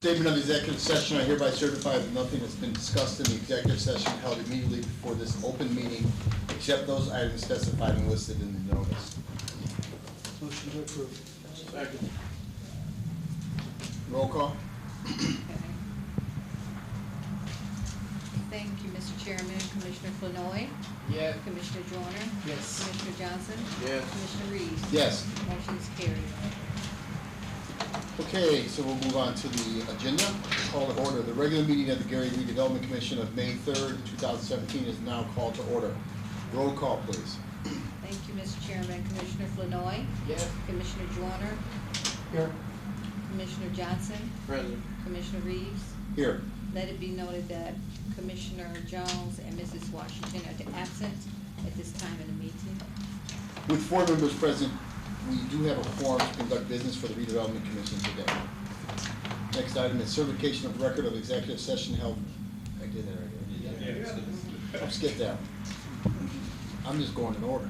Statement of executive session. I hereby certify that nothing has been discussed in the executive session held immediately before this open meeting, except those items specified and listed in the notice. Motion to approve. Second. Roll call. Thank you, Mr. Chairman. Commissioner Flanoy? Yes. Commissioner Joyner? Yes. Commissioner Johnson? Yes. Commissioner Reeves? Yes. Motion is carried. Okay, so we'll move on to the agenda. Call to order. The regular meeting of the Gary Redevelopment Commission of May 3rd, 2017 is now called to order. Roll call, please. Thank you, Mr. Chairman. Commissioner Flanoy? Yes. Commissioner Joyner? Here. Commissioner Johnson? Present. Commissioner Reeves? Here. Let it be noted that Commissioner Jones and Mrs. Washington are absent at this time in the meeting. With 4 members present, we do have a quorum to conduct business for the Redevelopment Commission today. Next item is certification of record of executive session held. I did that right. I'll skip that. I'm just going in order.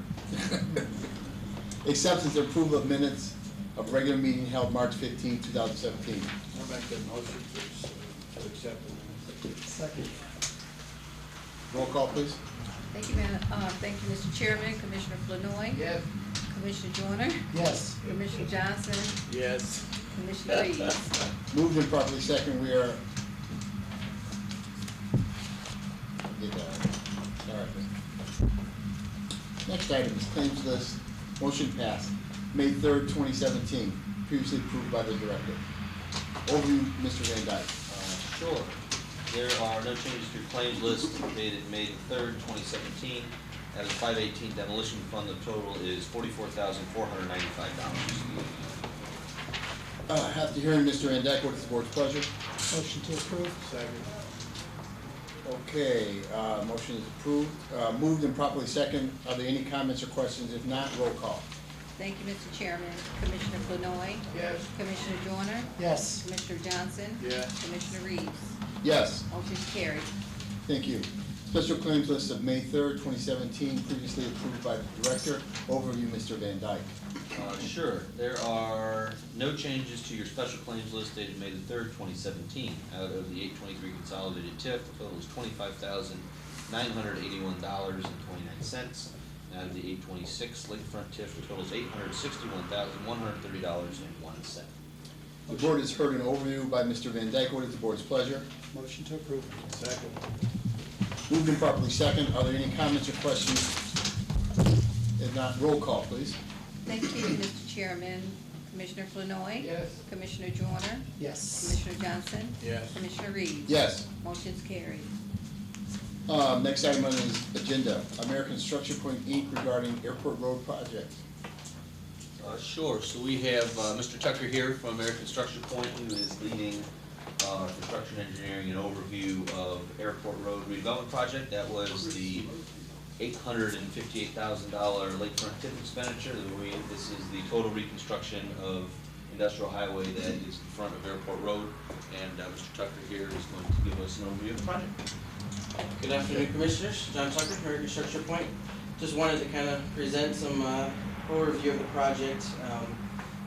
Acceptance and approval of minutes of regular meeting held March 15, 2017. I make the motion to accept the minutes. Second. Roll call, please. Thank you, thank you, Mr. Chairman. Commissioner Flanoy? Yes. Commissioner Joyner? Yes. Commissioner Johnson? Yes. Commissioner Reeves? Moved and properly second, we are. Get that. All right. Next item is claims list. Motion passed. May 3rd, 2017. Previously approved by the director. Overview, Mr. Van Dyke. Sure. There are no changes to your claims list dated May the 3rd, 2017. That is 518 demolition fund. The total is $44,495. After hearing Mr. Van Dyke, what is the board's pleasure? Motion to approve. Second. Okay, motion is approved. Moved and properly second. Are there any comments or questions? If not, roll call. Thank you, Mr. Chairman. Commissioner Flanoy? Yes. Commissioner Joyner? Yes. Commissioner Johnson? Yes. Commissioner Reeves? Yes. Motion is carried. Thank you. Special claims list of May 3rd, 2017, previously approved by the director. Overview, Mr. Van Dyke. Sure. There are no changes to your special claims list dated May the 3rd, 2017. Out of the 823 consolidated TIF, the total is $25,981.29. Out of the 826 lakefront TIF, the total is $861,130.01. The board has heard an overview by Mr. Van Dyke. What is the board's pleasure? Motion to approve. Second. Moved and properly second. Are there any comments or questions? If not, roll call, please. Thank you, Mr. Chairman. Commissioner Flanoy? Yes. Commissioner Joyner? Yes. Commissioner Johnson? Yes. Commissioner Reeves? Yes. Motion is carried. Next item on the agenda, American Structure Point, Inc. regarding Airport Road project. Sure. So we have Mr. Tucker here from American Structure Point, who is leading construction engineering and overview of Airport Road redevelopment project. That was the $858,000 lakefront TIF expenditure. This is the total reconstruction of industrial highway that is in front of Airport Road. And Mr. Tucker here is going to give us an overview of the project. Good afternoon, Commissioners. John Tucker, American Structure Point. Just wanted to kind of present some overview of the project,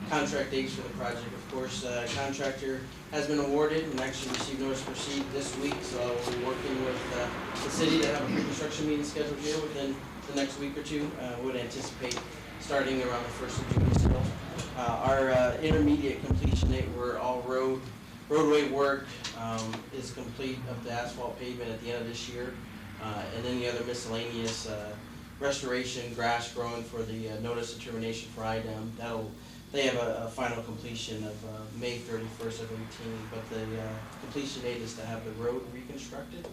contract dates for the project. Of course, contractor has been awarded and actually received notice to proceed this week, so we'll be working with the city to have a pre-construction meeting scheduled here within the next week or two. Would anticipate starting around the 1st of June. So our intermediate completion date, where all roadway work is complete of the asphalt pavement at the end of this year, and then the other miscellaneous restoration, grass growing for the notice of termination for IDEM. They have a final completion of May 31st of 18, but the completion date is to have the road reconstructed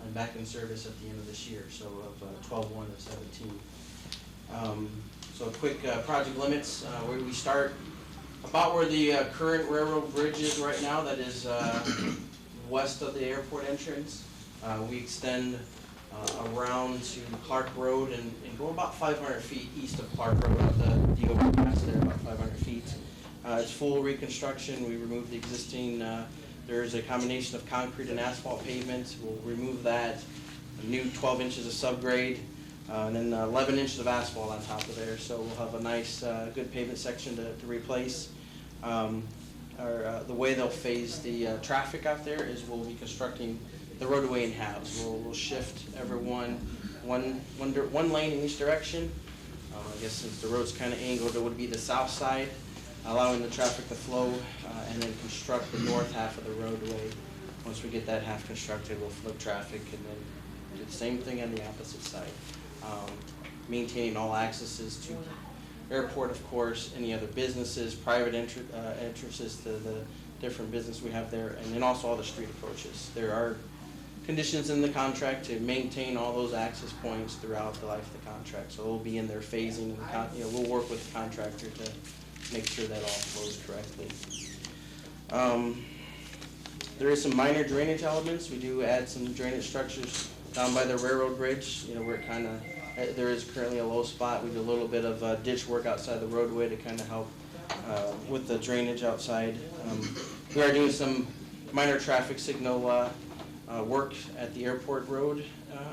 and back in service at the end of this year, so of 12/1 of 17. So quick project limits, where we start about where the current railroad bridge is right now, that is west of the airport entrance. We extend around to Clark Road and go about 500 feet east of Clark Road, up the overpass there, about 500 feet. It's full reconstruction. We removed the existing, there's a combination of concrete and asphalt pavement. We'll remove that, a new 12 inches of subgrade, and then 11 inches of asphalt on top of there. So we'll have a nice, good pavement section to replace. the way they'll phase the traffic out there is we'll be constructing the roadway in halves. We'll shift everyone one lane in each direction. I guess since the road's kind of angled, it would be the south side, allowing the traffic to flow, and then construct the north half of the roadway. Once we get that half constructed, we'll flip traffic and then do the same thing on the opposite side. Maintaining all accesses to airport, of course, any other businesses, private entrances to the different business we have there, and then also all the street approaches. There are conditions in the contract to maintain all those access points throughout the life of the contract. So we'll be in there phasing, and we'll work with the contractor to make sure that all flows correctly. There is some minor drainage elements. We do add some drainage structures down by the railroad bridge. Where it kind of, there is currently a low spot. We do a little bit of ditch work outside the roadway to kind of help with the drainage outside. We are doing some minor traffic signal work at the airport road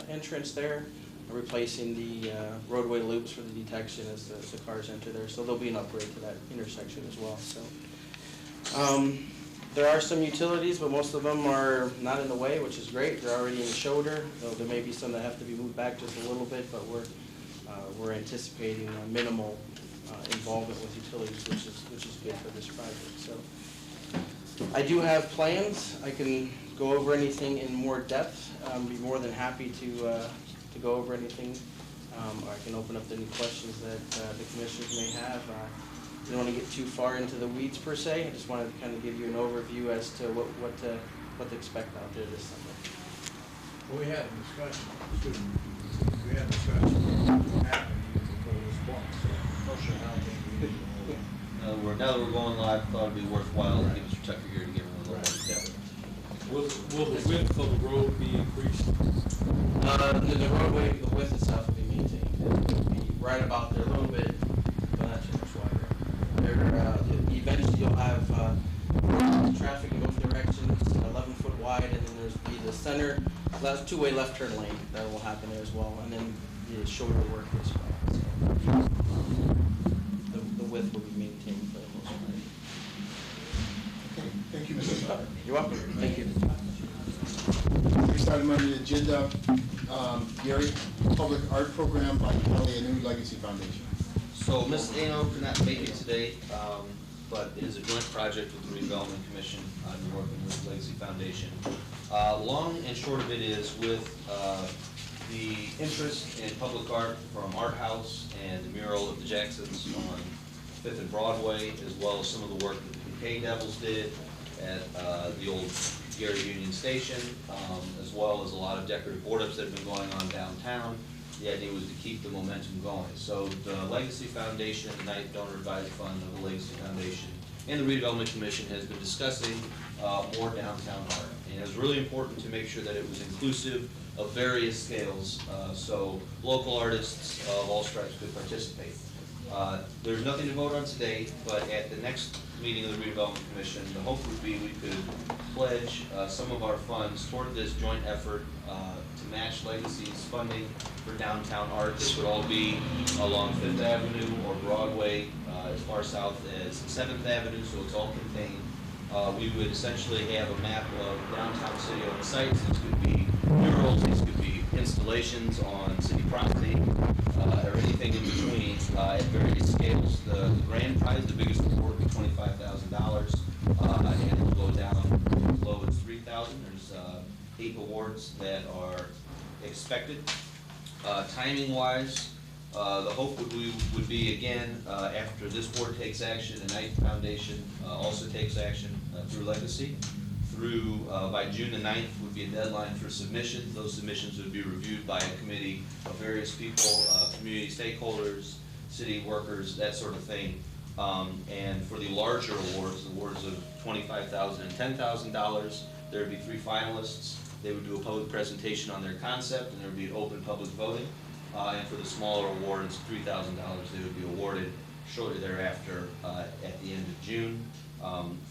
entrance there, replacing the roadway loops for the detection as the cars enter there. So there'll be an upgrade to that intersection as well. So there are some utilities, but most of them are not in the way, which is great. They're already in the shoulder, though there may be some that have to be moved back just a little bit, but we're anticipating minimal involvement with utilities, which is good for this project. So I do have plans. I can go over anything in more depth. Be more than happy to go over anything. Or I can open up to any questions that the commissioners may have. I don't want to get too far into the weeds per se. I just wanted to kind of give you an overview as to what to expect out there this summer. Well, we had a discussion, we had a discussion about what happened before this block, so not sure how we did. Now that we're going live, I thought it'd be worthwhile to get Mr. Tucker here to give him a little more detail. Will the width of the road be increased? The roadway, the width itself will be maintained. It'll be right about there a little bit, but not too much wider. Eventually you'll have traffic in both directions, 11-foot wide, and then there's the center, two-way left turn lane that will happen there as well, and then the shoulder work as well. So the width will be maintained for the most part. Okay, thank you, Mr. Tucker. You're welcome. Thank you. Next item on the agenda, Gary, Public Art Program by Kelly Anu Legacy Foundation. So Ms. Ano could not make it today, but it is a joint project with the Redevelopment Commission. I've been working with Legacy Foundation. Long and short of it is with the interest in public art from Art House and the mural of the Jacksons on 5th and Broadway, as well as some of the work that the Kincaid Devils did at the old Gary Union Station, as well as a lot of decorative board-ups that have been going on downtown. The idea was to keep the momentum going. So the Legacy Foundation and the Knight Donor Advised Fund of the Legacy Foundation and the Redevelopment Commission has been discussing more downtown art. And it was really important to make sure that it was inclusive of various scales, so local artists of all stripes could participate. There's nothing to vote on today, but at the next meeting of the Redevelopment Commission, the hope would be we could pledge some of our funds toward this joint effort to match Legacy's funding for downtown art. This would all be along 5th Avenue or Broadway, as far south as 7th Avenue, so it's all contained. We would essentially have a map of downtown city-owned sites. These could be murals, these could be installations on city property, or anything in between at various scales. The grand prize, the biggest award, would be $25,000, and it will go down as low as $3,000. There's 8 awards that are expected. Timing-wise, the hope would be, again, after this board takes action, the Knight Foundation also takes action through Legacy. Through, by June the 9th would be a deadline for submissions. Those submissions would be reviewed by a committee of various people, community stakeholders, city workers, that sort of thing. And for the larger awards of $25,000 and $10,000, there would be 3 finalists. They would do a public presentation on their concept, and there would be an open public voting. And for the smaller awards, $3,000, they would be awarded shortly thereafter at the end of June.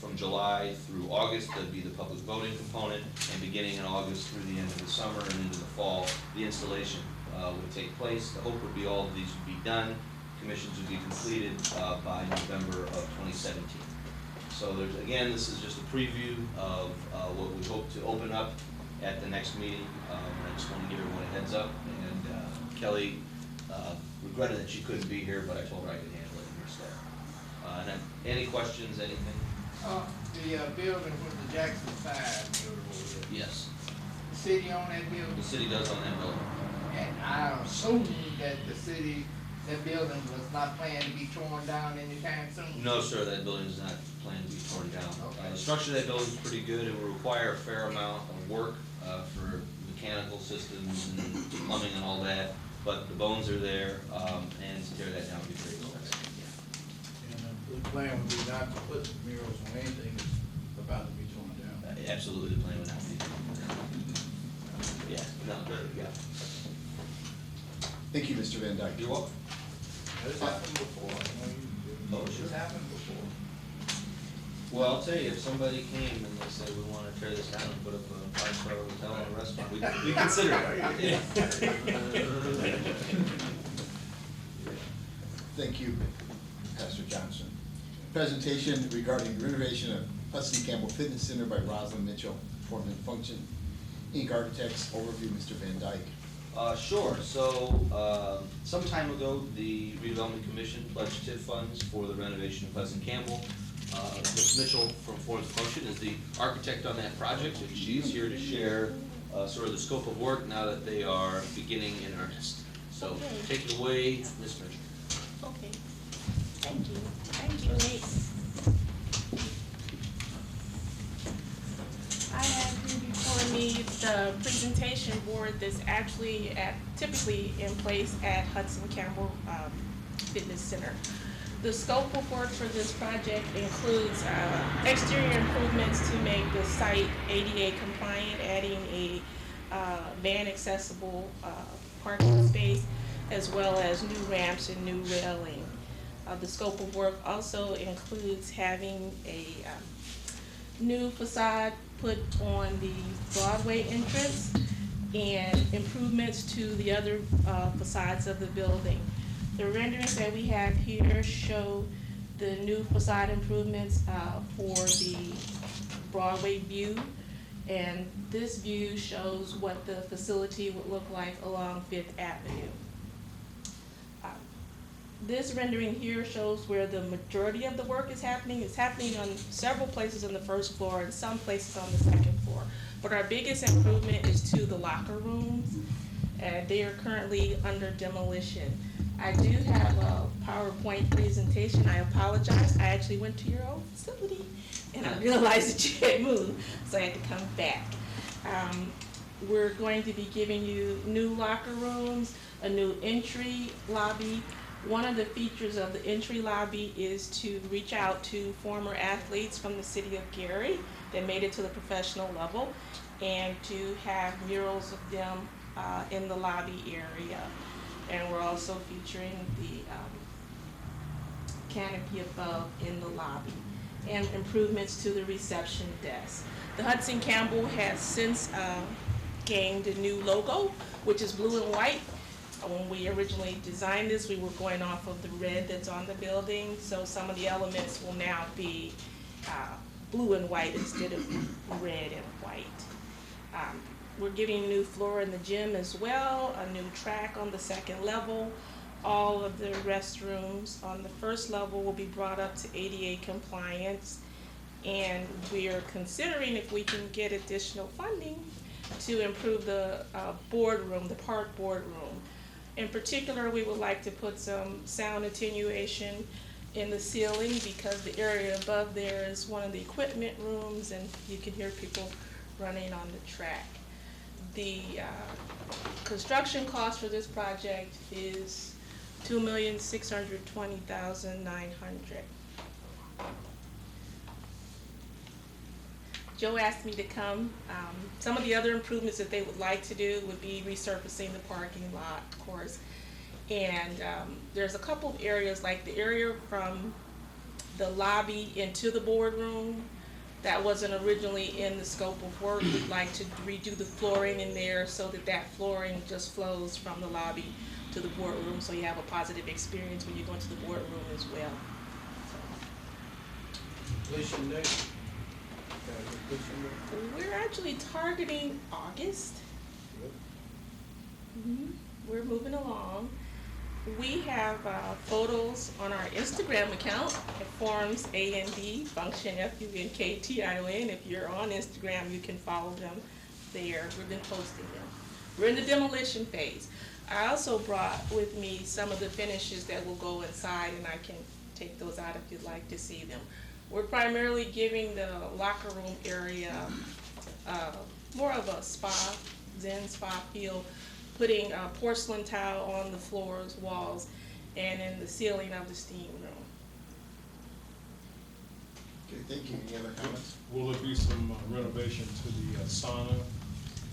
From July through August, there'd be the public voting component, and beginning in August through the end of the summer and into the fall, the installation would take place. The hope would be all of these would be done. Commissions would be completed by November of 2017. So there's, again, this is just a preview of what we hope to open up at the next meeting. I just want to give everyone a heads up, and Kelly regretted that she couldn't be here, but I told her I could handle it in her stead. And then, any questions, anything? The building with the Jackson 5 building over there, Yes, the city own that building? the city does on that building. And I assume that that building was not planned to be torn down anytime soon? No, sir, that building is not planned to be torn down. Okay. The structure of that building is pretty good. It will require a fair amount of work for mechanical systems and plumbing and all that, but the bones are there, and to tear that down would be very expensive. And the plan would be not to put murals on anything that's about to be torn down? Absolutely, the plan would not be. Yeah, no, yeah. Thank you, Mr. Van Dyke. You're welcome. This happened before, I know you, Oh, sure. this happened before. Well, I'll tell you, if somebody came and they said, we want to tear this down and put up a five-star hotel and a restaurant, we consider it. Thank you, Pastor Johnson. Presentation regarding the renovation of Hudson Campbell Fitness Center by Rosalind Mitchell, Form and Function, Inc. Architects. Overview, Mr. Van Dyke. Sure. So, some time ago, the Redevelopment Commission pledged TIF funds for the renovation of Hudson Campbell. Ms. Mitchell from Forest Function is the architect on that project, and she's here to share sort of the scope of work now that they are beginning in earnest. So, take it away, Ms. Mitchell. Okay, thank you, Nate. I have here before me the presentation board that's actually typically in place at Hudson Campbell Fitness Center. The scope of work for this project includes exterior improvements to make the site ADA compliant, adding a van accessible parking space, as well as new ramps and new railing. The scope of work also includes having a new facade put on the Broadway entrance and improvements to the other facades of the building. The renderings that we have here show the new facade improvements for the Broadway view, and this view shows what the facility would look like along Fifth Avenue. This rendering here shows where the majority of the work is happening. It's happening on several places on the first floor and some places on the second floor. But our biggest improvement is to the locker rooms. They are currently under demolition. I do have a PowerPoint presentation. I apologize. I actually went to your old facility and I realized that you had moved, so I had to come back. We're going to be giving you new locker rooms, a new entry lobby. One of the features of the entry lobby is to reach out to former athletes from the city of Gary that made it to the professional level, and to have murals of them in the lobby area. And we're also featuring the canopy above in the lobby, and improvements to the reception desk. The Hudson Campbell has since gained a new logo, which is blue and white. When we originally designed this, we were going off of the red that's on the building, so some of the elements will now be blue and white instead of red and white. We're getting a new floor in the gym as well, a new track on the second level. All of the restrooms on the first level will be brought up to ADA compliance, and we are considering if we can get additional funding to improve the boardroom, the park boardroom. In particular, we would like to put some sound attenuation in the ceiling, because the area above there is one of the equipment rooms and you can hear people running on the track. The construction cost for this project is $2,620,900. Joe asked me to come. Some of the other improvements that they would like to do would be resurfacing the parking lot, of course. And there's a couple of areas, like the area from the lobby into the boardroom that wasn't originally in the scope of work. We'd like to redo the flooring in there so that that flooring just flows from the lobby to the boardroom, so you have a positive experience when you go into the boardroom as well. Completion date? Got a completion date? We're actually targeting August. Good. We're moving along. We have photos on our Instagram account at Forms A&D, Function FUNKTION. If you're on Instagram, you can follow them there. We've been posting them. We're in the demolition phase. I also brought with me some of the finishes that will go inside, and I can take those out if you'd like to see them. We're primarily giving the locker room area more of a spa, Zen spa feel, putting porcelain tile on the floors, walls, and in the ceiling of the steam room. Okay, thank you. Any other comments? Will there be some renovation to the sauna?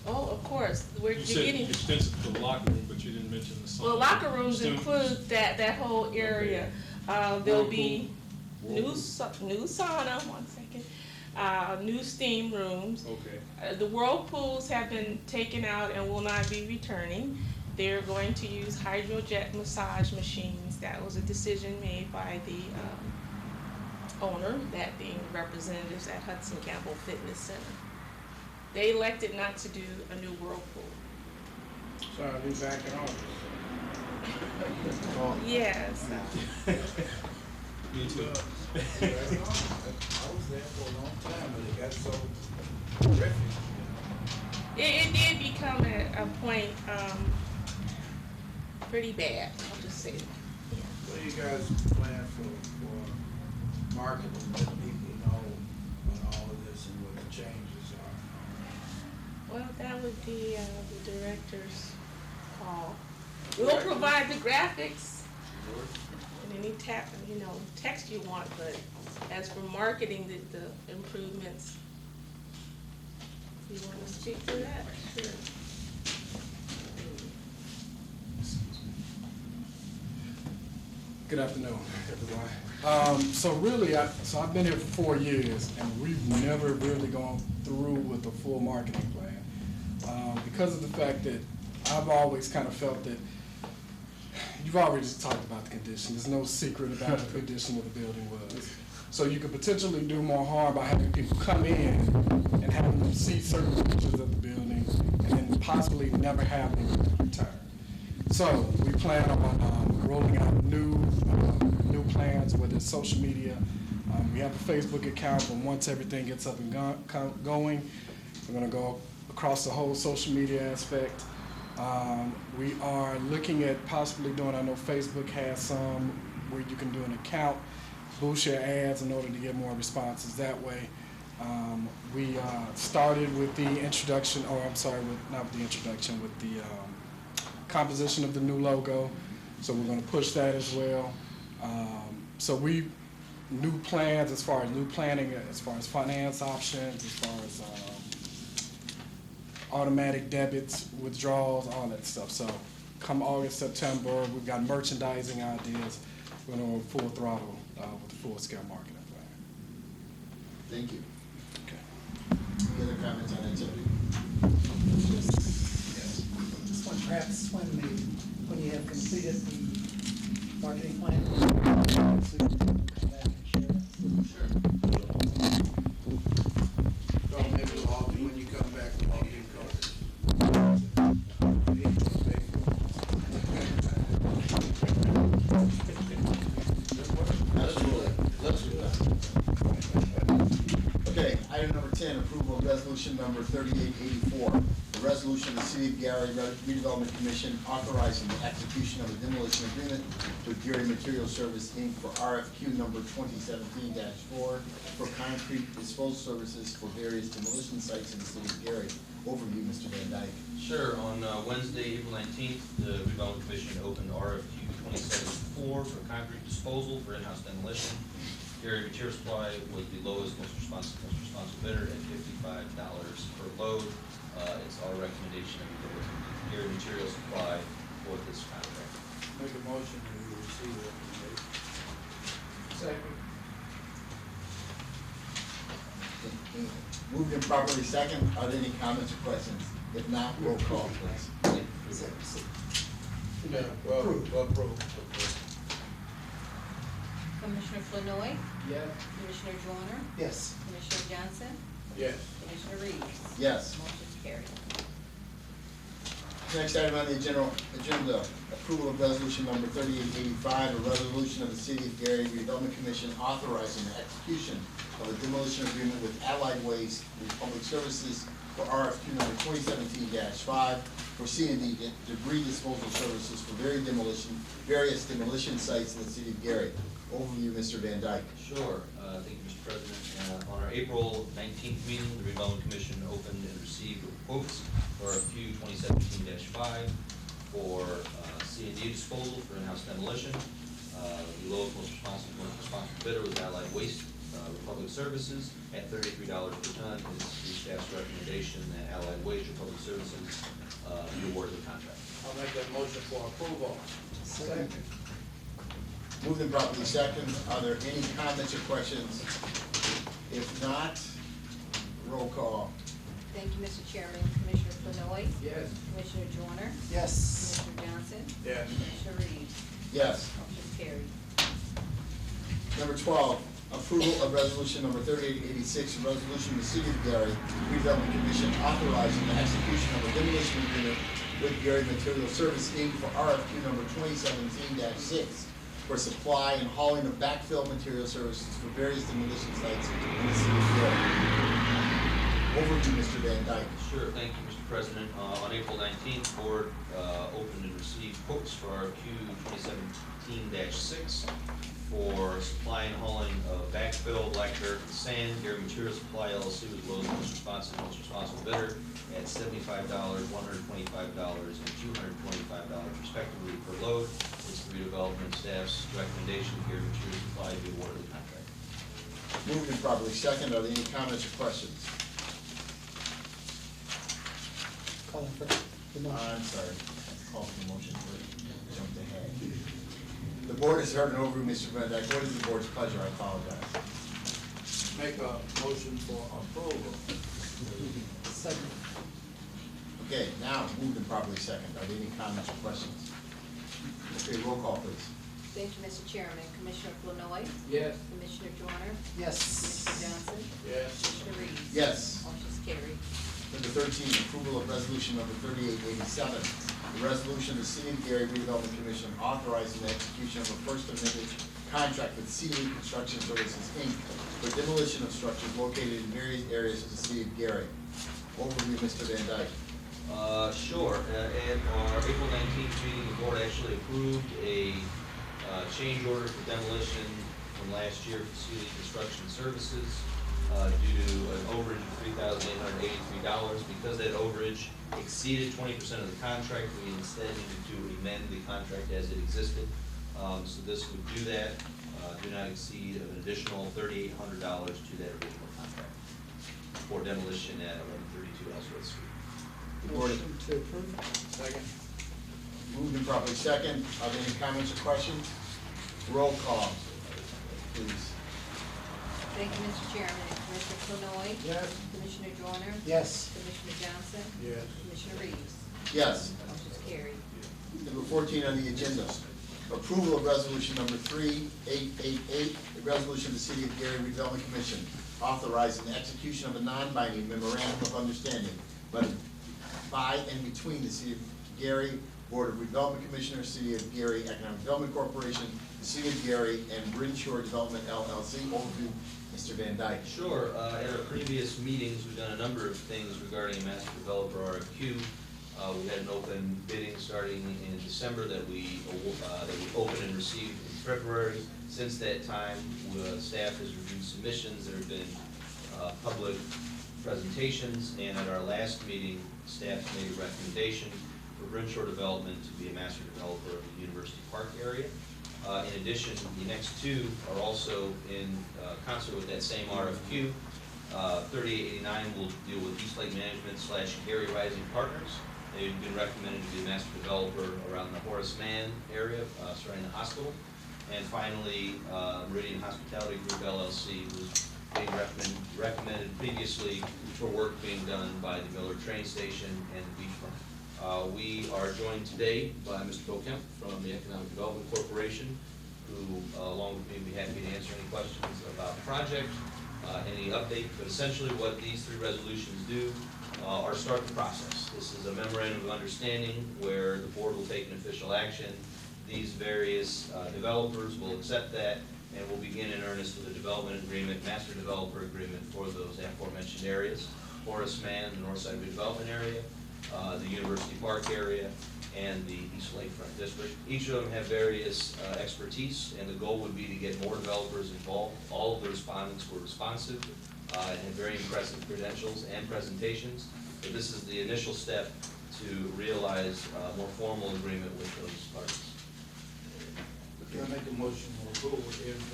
Oh, of course, You said extensive to the locker room, but you didn't mention the sauna. Well, locker rooms Student- include that whole area. There'll be new sauna, one second, new steam rooms. Okay. The whirlpools have been taken out and will not be returning. They're going to use hydrojet massage machines. That was a decision made by the owner, that being representatives at Hudson Campbell Fitness Center. They elected not to do a new whirlpool. So I'll be back in August. Yes. Me too. I was there for a long time, but it got so horrific, It did become a point, pretty bad, I'll just say that. What do you guys plan for marketing, letting people know about all of this and what the changes are? Well, that would be the director's call. We'll provide the graphics and any text you want, but as for marketing the improvements, you want to speak to that? Sure. Good afternoon, everyone. So really, I've been here for 4 years, and we've never really gone through with a full marketing plan. Because of the fact that I've always kind of felt that you've already just talked about the condition. There's no secret about the condition of the building was. So you could potentially do more harm by having people come in and having them see certain features of the building and then possibly never have them return. So we plan on rolling out new plans, whether it's social media. We have a Facebook account, but once everything gets up and going, we're going to go across the whole social media aspect. We are looking at possibly doing, I know Facebook has some where you can do an account, boost your ads in order to get more responses that way. We started with the introduction, not with the introduction, with the composition of the new logo. So we're going to push that as well. New plans as far as new planning, as far as finance options, as far as automatic debits, withdrawals, all that stuff. So come August, September, we've got merchandising ideas. We're going to go full throttle with a full-scale marketing plan. Thank you. Okay. Any other comments on that subject? Yes. This one, perhaps when you have completed the marketing plan, so you can come back and share it. Sure. So maybe when you come back, we'll get covered. Absolutely. Let's do that. Okay, item number 10, approval of resolution number 3884. The resolution of the City of Gary Redevelopment Commission authorizing the execution of a demolition agreement with Gary Material Service, Inc. for RFQ number 2017-4 for concrete disposal services for various demolition sites in the City of Gary. Overview, Mr. Van Dyke. Sure. On Wednesday, April 19th, the Redevelopment Commission opened RFQ 27-4 for concrete disposal for in-house demolition. Gary Material Supply was the lowest, most responsive bidder at $55 per load. It's our recommendation that we go with Gary Material Supply for this contract. Make a motion and we receive the recommendation. Second. Moved and properly second. Are there any comments or questions? If not, roll call, please. Yeah, well, approve. Commissioner Flanoy, Yes. Commissioner Joyner, Yes. Commissioner Johnson, Yes. Commissioner Reeves. Yes. Motion's carried. Next item on the agenda, approval of resolution number 3885, a resolution of the City of Gary Redevelopment Commission authorizing the execution of a demolition agreement with Allied Waste and Public Services for RFQ number 2017-5 for C&D debris disposal services for various demolition sites in the City of Gary. Overview, Mr. Van Dyke. Sure, thank you, Mr. President. On our April 19th meeting, the Redevelopment Commission opened and received quotes for RFQ 2017-5 for C&D disposal for in-house demolition. The lowest most responsible bidder was Allied Waste Republic Services at $33 per ton. It is the staff's recommendation that Allied Waste Republic Services be awarded the contract. I'll make that motion for approval. Second. Moved and properly second. Are there any comments or questions? If not, roll call. Thank you, Mr. Chairman. Commissioner Flanoy, Yes. Commissioner Joyner, Yes. Commissioner Johnson, Yes. Commissioner Reeves. Yes. Motion's carried. Number 12, approval of resolution number 3886, a resolution of the City of Gary Redevelopment Commission authorizing the execution of a demolition agreement with Gary Material Service, Inc. for RFQ number 2017-6 for supply and hauling of backfill material services for various demolition sites in the City of Gary. Overview, Mr. Van Dyke. Sure, thank you, Mr. President. On April 19th, Board opened and received quotes for RFQ 2017-6 for supply and hauling of backfill, black dirt, and sand. Gary Material Supply LLC was the lowest most responsible bidder at $75, $125, and $225 respectively per load. It's the redevelopment staff's recommendation Gary Material Supply be awarded the contract. Moved and properly second. Are there any comments or questions? Calling for the motion. I'm sorry. Call for the motion for jumped ahead. The board has heard an overview, Mr. Van Dyke. What is the board's pleasure? I apologize. Make a motion for approval. Second. Okay, now, moved and properly second. Are there any comments or questions? Okay, roll call, please. Thank you, Mr. Chairman. Commissioner Flanoy, Yes. Commissioner Joyner, Yes. Commissioner Johnson, Yes. Commissioner Reeves. Yes. Motion's carried. Number 13, approval of resolution number 3887. The resolution of the City of Gary Redevelopment Commission authorizing the execution of a first amended contract with C&D Construction Services, Inc. for demolition of structures located in various areas of the City of Gary. Overview, Mr. Van Dyke. Sure. At our April 19th meeting, the board actually approved a change order for demolition from last year for C&D Construction Services due to an overage of $3,883. Because that overage exceeded 20% of the contract, we instead needed to amend the contract as it existed. So this would do that, do not exceed an additional $3,800 to that original contract for demolition at 1132 Ellsworth Street. The board Motion to approve. Second. moved and properly second. Are there any comments or questions? Roll call, please. Thank you, Mr. Chairman. Commissioner Flanoy, Yes. Commissioner Joyner, Yes. Commissioner Johnson, Yes. Commissioner Reeves. Yes. Motion's carried. Number 14 on the agenda, approval of resolution number 3888, the resolution of the City of Gary Redevelopment Commission authorizing the execution of a non-binding memorandum of understanding by and between the City of Gary Board of Redevelopment Commissioners, City of Gary Economic Development Corporation, the City of Gary, and Brinshore Development LLC. Overview, Mr. Van Dyke. Sure. At our previous meetings, we've done a number of things regarding a master developer RFQ. We had an open bidding starting in December that we opened and received in February. Since that time, staff has reviewed submissions. There have been public presentations, and at our last meeting, staff made a recommendation for Brinshore Development to be a master developer of the University Park area. In addition, the next two are also in concert with that same RFQ. 3889 will deal with East Lake Management / Gary Rising Partners. They've been recommended to be a master developer around the Horace Mann area surrounding the hospital. And finally, Meridian Hospitality Group LLC was being recommended previously for work being done by the Miller train station and the beachfront. We are joined today by Mr. Bokemp from the Economic Development Corporation, who, along with me, would be happy to answer any questions about the project, any update. But essentially what these three resolutions do are start the process. This is a memorandum of understanding where the board will take an official action. These various developers will accept that, and we'll begin in earnest with a development agreement, master developer agreement for those aforementioned areas. Horace Mann, the Northside Redevelopment area, the University Park area, and the East Lakefront District. Each of them have various expertise, and the goal would be to get more developers involved. All of the respondents were responsive and had very impressive credentials and presentations. But this is the initial step to realize a more formal agreement with those parties. Can I make a motion for approval if there's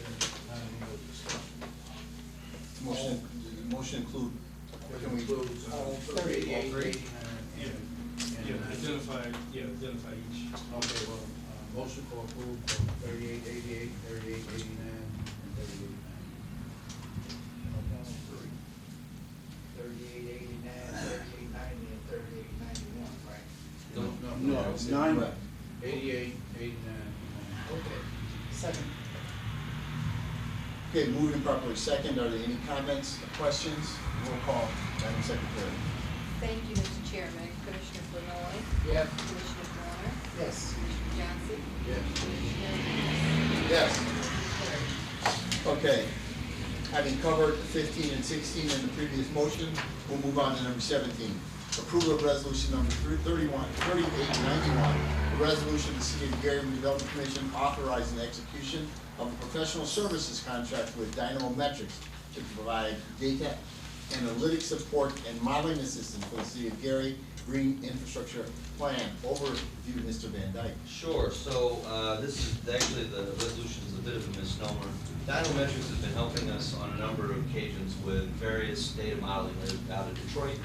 not any other discussion? Motion include, can we, Includes 38, 89, Yeah, identify each. Okay, well, motion for approval for 38, 88, 38, 89, and 38, 38, 89, 38, 90, and 38, 91, right? No, it's nine. correct. 88, 89. Okay. Second. Okay, moved and properly second. Are there any comments or questions? Roll call, Madam Secretary. Thank you, Mr. Chairman. Commissioner Flanoy. Yes. Commissioner Warner. Yes. Commissioner Johnson. Yes. Commissioner Yes. Okay. Having covered 15 and 16 in the previous motion, we'll move on to number 17. Approval of resolution number 3891, a resolution of the City of Gary Redevelopment Commission authorizing the execution of a professional services contract with Dynamometrics to provide data analytics support and modeling assistance for the City of Gary Green Infrastructure Plan. Overview, Mr. Van Dyke. Sure, so this is actually, the resolution is a bit of a misnomer. Dynamometrics has been helping us on a number of occasions with various data modeling. They're out of Detroit,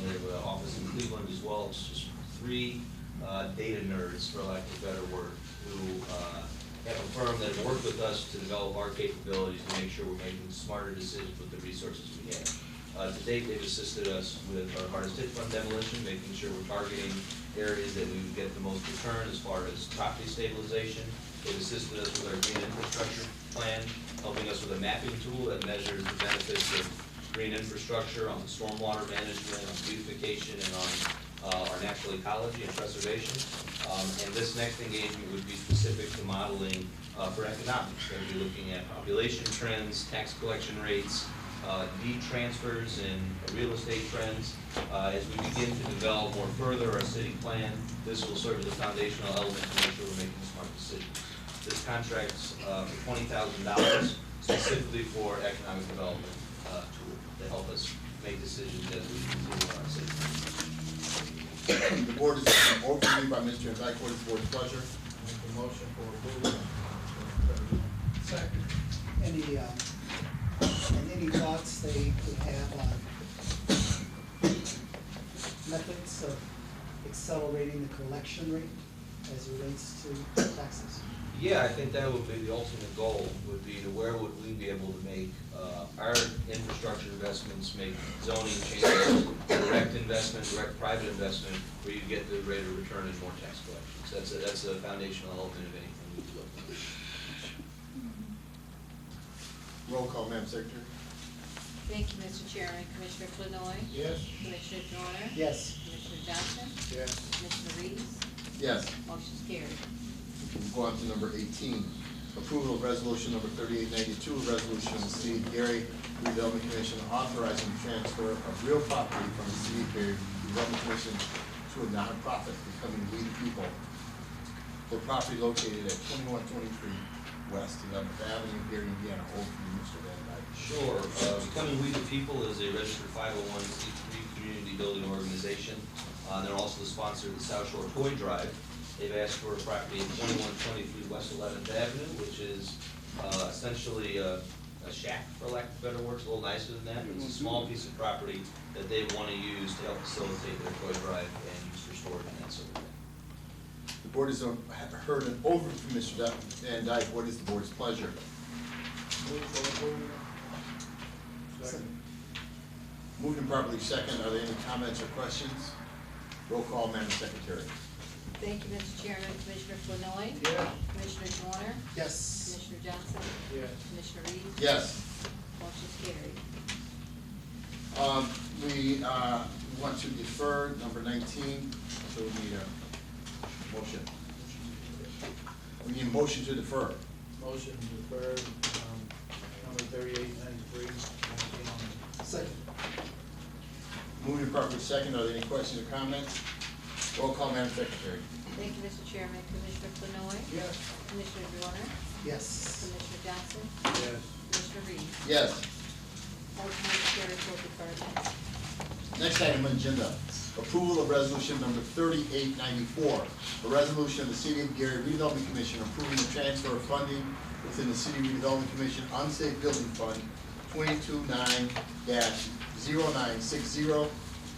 they have an office in Cleveland as well. It's just three data nerds, for lack of a better word, who have a firm that worked with us to develop our capabilities to make sure we're making smarter decisions with the resources we have. To date, they've assisted us with our hardest hit fund demolition, making sure we're targeting areas that we would get the most return as far as property stabilization. They've assisted us with our green infrastructure plan, helping us with a mapping tool that measures the benefits of green infrastructure on stormwater management, on beautification, and on our natural ecology and preservation. And this next engagement would be specific to modeling for economics. They'll be looking at population trends, tax collection rates, deed transfers, and real estate trends. As we begin to develop more further our city plan, this will serve as a foundational element to make sure we're making smart decisions. This contract's for $20,000 specifically for economic development tool to help us make decisions as we continue our city. The board is overviewed by Mr. Van Dyke. What is the board's pleasure? Make a motion for approval. Second. Any thoughts they could have on methods of accelerating the collection rate as it relates to taxes? Yeah, I think that would be the ultimate goal, would be to where would we be able to make our infrastructure investments, make zoning changes, direct investment, direct private investment, where you get the greater return and more tax collections. That's a foundational element of anything we do. Roll call, Madam Secretary. Thank you, Mr. Chairman. Commissioner Flanoy. Yes. Commissioner Warner. Yes. Commissioner Johnson. Yes. Commissioner Reeves. Yes. Motion's carried. We'll go on to number 18. Approval of resolution number 3892, a resolution of the City of Gary Redevelopment Commission authorizing the transfer of real property from the City of Gary Redevelopment Commission to a nonprofit becoming We the People for property located at 2123 West 11th Avenue, Gary, Indiana. Over to you, Mr. Van Dyke. Sure. Becoming We the People is a registered 501c3 community building organization. They're also the sponsor of the South Shore Toy Drive. They've asked for a property at 2123 West 11th Avenue, which is essentially a shack, for lack of better words, a little nicer than that. It's a small piece of property that they want to use to help facilitate their toy drive and use for storage and that sort of thing. The board has heard an overview from Mr. Van Dyke. What is the board's pleasure? Move for approval. Second. Moved and properly second. Are there any comments or questions? Roll call, Madam Secretary. Thank you, Mr. Chairman. Commissioner Flanoy. Yes. Commissioner Joyner, Yes. Commissioner Johnson, Yes. Commissioner Reeves. Yes. Motion's carried. We want to defer number 19, so we need a motion. We need a motion to defer. Motion deferred, number 3893, 19 on Second. Moving properly second, are there any questions or comments? Roll call, Madam Secretary. Thank you, Mr. Chairman. Commissioner Flanoy, Yes. Commissioner Joyner, Yes. Commissioner Johnson, Yes. Commissioner Reeves. Yes. Motion is carried for deferment. Next item on the agenda, approval of resolution number 3894, a resolution of the City of Gary Redevelopment Commission approving the transfer of funding within the City Redevelopment Commission Unsafe Building Fund 229-0960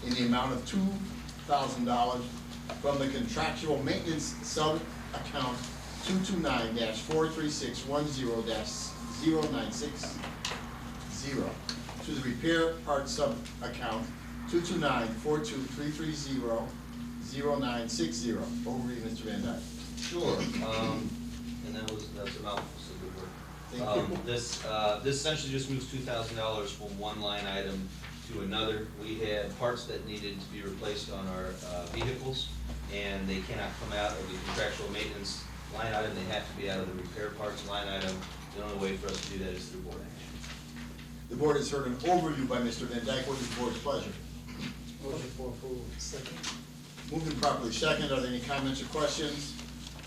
in the amount of $2,000 from the contractual maintenance sub-account 229-43610-0960 to the repair parts sub-account 229-42330-0960. Over to you, Mr. Van Dyke. Sure, and that's a mouthful, so good work. Thank you. This essentially just moves $2,000 from one line item to another. We had parts that needed to be replaced on our vehicles, and they cannot come out of the contractual maintenance line item, they have to be out of the repair parts line item. The only way for us to do that is through board action. The board has heard an overview by Mr. Van Dyke. What is the board's pleasure? Motion for approval. Second. Moved and properly second. Are there any comments or questions?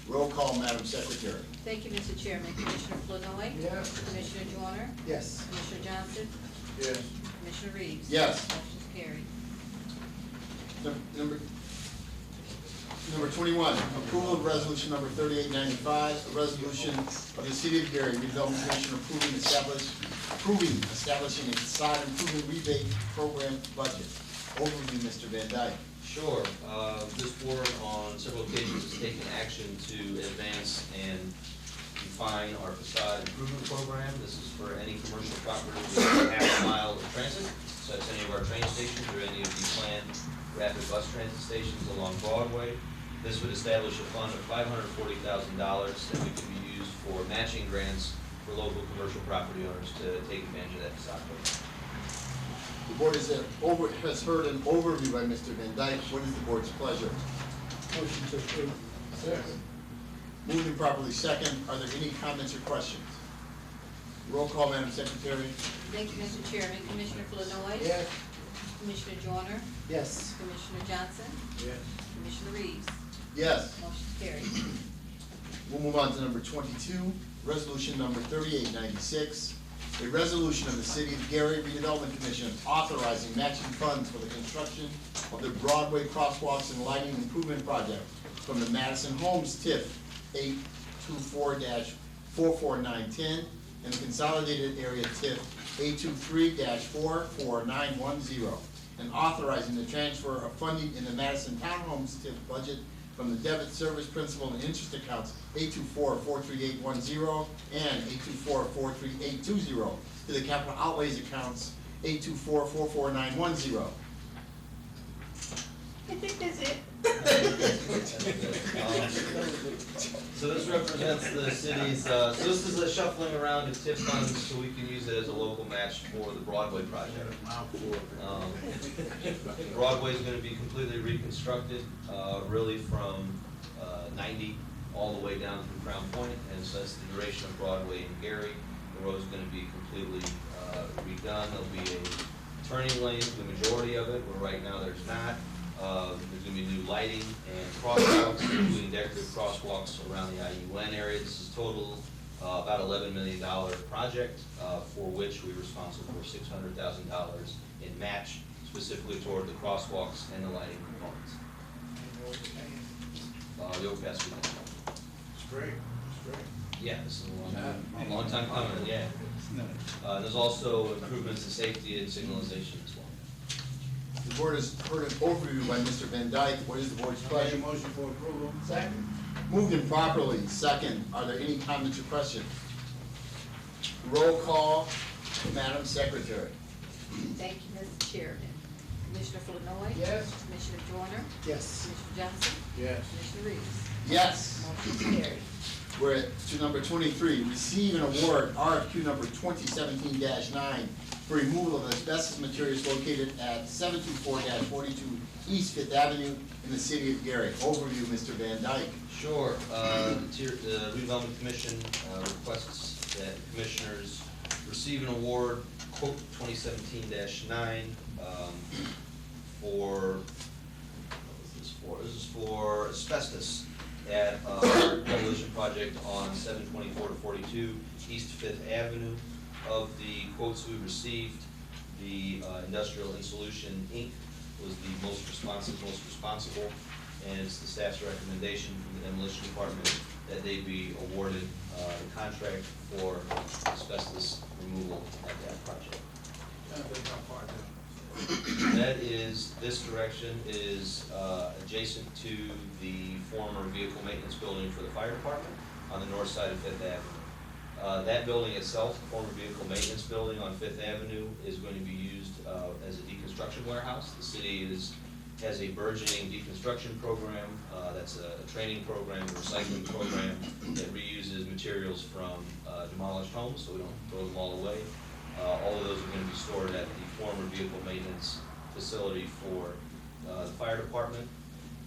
Roll call, Madam Secretary. Thank you, Mr. Chairman. Commissioner Flanoy, Yes. Commissioner Joyner, Yes. Commissioner Johnson, Yes. Commissioner Reeves. Yes. Motion's carried. Number 21, approval of resolution number 3895, a resolution of the City of Gary Redevelopment Commission approving establishing a facade improvement rebate program budget. Overview, Mr. Van Dyke. Sure. This board on several occasions has taken action to advance and define our facade improvement program. This is for any commercial property within half a mile of transit, so that's any of our train stations or any of the planned rapid bus transit stations along Broadway. This would establish a fund of $540,000 that we can be used for matching grants for local commercial property owners to take advantage of that facade program. The board has heard an overview by Mr. Van Dyke. What is the board's pleasure? Motion to approve. Second. Moved and properly second. Are there any comments or questions? Roll call, Madam Secretary. Thank you, Mr. Chairman. Commissioner Flanoy, Yes. Commissioner Joyner, Yes. Commissioner Johnson, Yes. Commissioner Reeves. Yes. Motion's carried. We'll move on to number 22, resolution number 3896, a resolution of the City of Gary Redevelopment Commission authorizing matching funds for the construction of the Broadway crosswalks and lighting improvement project from the Madison Homes TIF 824-44910 and the Consolidated Area TIF 823-44910, and authorizing the transfer of funding in the Madison Townhomes TIF budget from the debit service principal and interest accounts 824-43810 and 824-43820 to the capital outlays accounts 824-44910. I think that's it. So this represents the city's, so this is a shuffling around of TIF funds so we can use it as a local match for the Broadway project. Broadway is gonna be completely reconstructed, really from 90 all the way down through Crown Point, and so that's the duration of Broadway and Gary. The road's gonna be completely redone. There'll be a turning lane for the majority of it, where right now there's not. There's gonna be new lighting and crosswalks, including decorative crosswalks around the IUN area. This is total about $11 million project, for which we're responsible for $600,000 in match, specifically toward the crosswalks and the lighting components. The overpass. It's great, it's great. Yeah, this is a long time coming, yeah. There's also improvements in safety and signalization as well. The board has heard an overview by Mr. Van Dyke. What is the board's pleasure? Motion for approval. Second. Moved and properly second. Are there any comments or questions? Roll call, Madam Secretary. Thank you, Mr. Chairman. Commissioner Flanoy, Yes. Commissioner Joyner, Yes. Commissioner Johnson, Yes. Commissioner Reeves. Yes. Motion's carried. We're to number 23, receive and award RFQ number 2017-9 for removal of asbestos materials located at 724-42 East Fifth Avenue in the city of Gary. Overview, Mr. Van Dyke. Sure, the Redevelopment Commission requests that commissioners receive and award quote 2017-9 for, what was this for? This is for asbestos at our demolition project on 724-42 East Fifth Avenue. Of the quotes we received, the Industrial Insolution Inc. was the most responsible, and it's the staff's recommendation from the demolition department that they be awarded the contract for asbestos removal at that project. That is, this direction is adjacent to the former vehicle maintenance building for the fire department on the north side of Fifth Avenue. That building itself, the former vehicle maintenance building on Fifth Avenue, is going to be used as a deconstruction warehouse. The city has a burgeoning deconstruction program. That's a training program, a recycling program that reuses materials from demolished homes, so we don't throw them all away. All of those are going to be stored at the former vehicle maintenance facility for the fire department.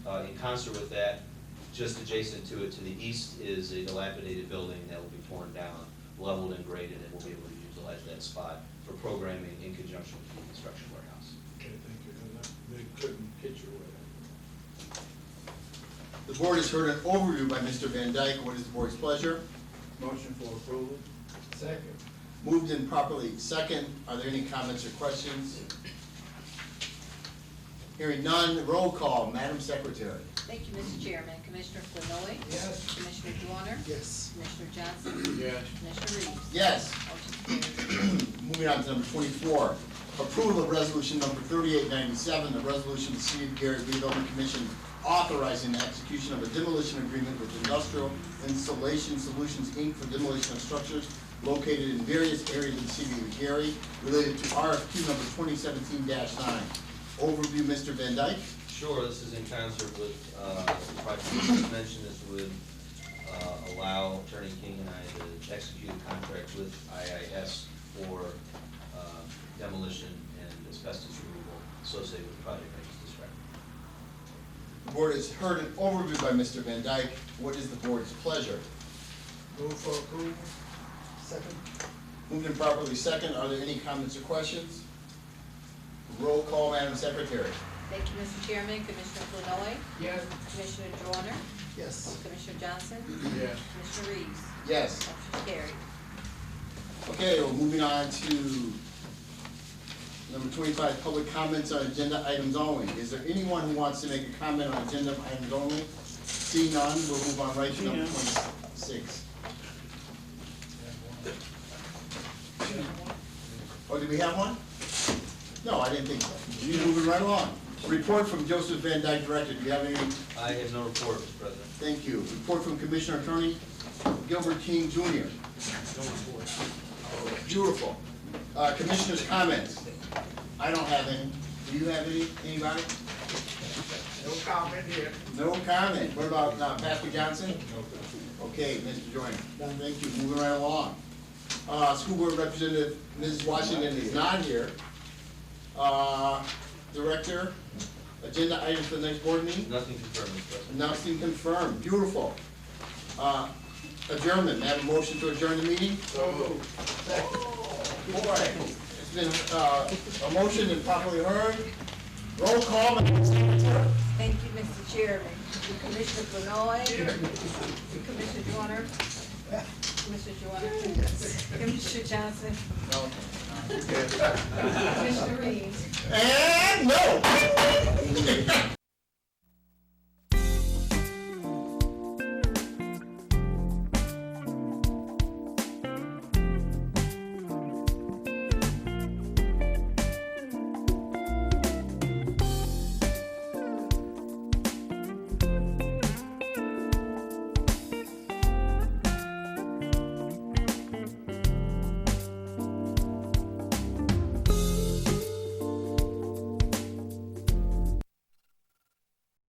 In concert with that, just adjacent to it to the east is a dilapidated building that will be torn down, leveled and graded, and we'll be able to utilize that spot for programming in conjunction with the construction warehouse. Okay, thank you. They couldn't picture what The board has heard an overview by Mr. Van Dyke. What is the board's pleasure? Motion for approval. Second. Moved in properly second. Are there any comments or questions? Hearing none, roll call, Madam Secretary. Thank you, Mr. Chairman. Commissioner Flanoy? Yes. Commissioner Joyner? Yes. Commissioner Johnson? Yes. Commissioner Reeves? Yes. Motion carries. Moving on to number 24, approval of resolution number 3897, the resolution of the City of Gary Redevelopment Commission authorizing the execution of a demolition agreement with Industrial Installation Solutions, Inc. for demolition of structures located in various areas of the City of Gary related to RFQ number 2017-9. Overview, Mr. Van Dyke. Sure, this is in concert with the project you just mentioned. This would allow Attorney King and I to execute a contract with IIS for demolition and asbestos removal associated with the project I just described. The board has heard an overview by Mr. Van Dyke. What is the board's pleasure? Move for approval. Second. Moved and properly second. Are there any comments or questions? Roll call, Madam Secretary. Thank you, Mr. Chairman. Commissioner Flanoy? Yes. Commissioner Joyner? Yes. Commissioner Johnson? Yes. Commissioner Reeves? Yes. Motion carries. Okay, well, moving on to number 25, public comments on agenda items only. Is there anyone who wants to make a comment on agenda items only? Seeing none, we'll move on right to number 26. Oh, did we have one? No, I didn't think so. You're moving right along. Report from Joseph Van Dyke, Director. Do you have any? I have no report, Mr. President. Thank you. Report from Commissioner Attorney Gilbert King Jr. No report. Beautiful. Commissioners' comments. I don't have any. Do you have any? Anybody? No comment here. No comment. What about Pastor Johnson? Okay, Mr. Joyner. Thank you. Moving right along. School Board Representative Mrs. Washington is not here. Director, agenda items for the next board meeting? Nothing confirmed, Mr. President. Nothing confirmed. Beautiful. Adjournment. May I have a motion to adjourn the meeting? So moved. Boy, it's been a motion and properly heard. Roll call, Madam Secretary. Thank you, Mr. Chairman. Commissioner Flanoy? Commissioner Joyner? Commissioner Joyner? Commissioner Johnson? Commissioner Reeves? And no.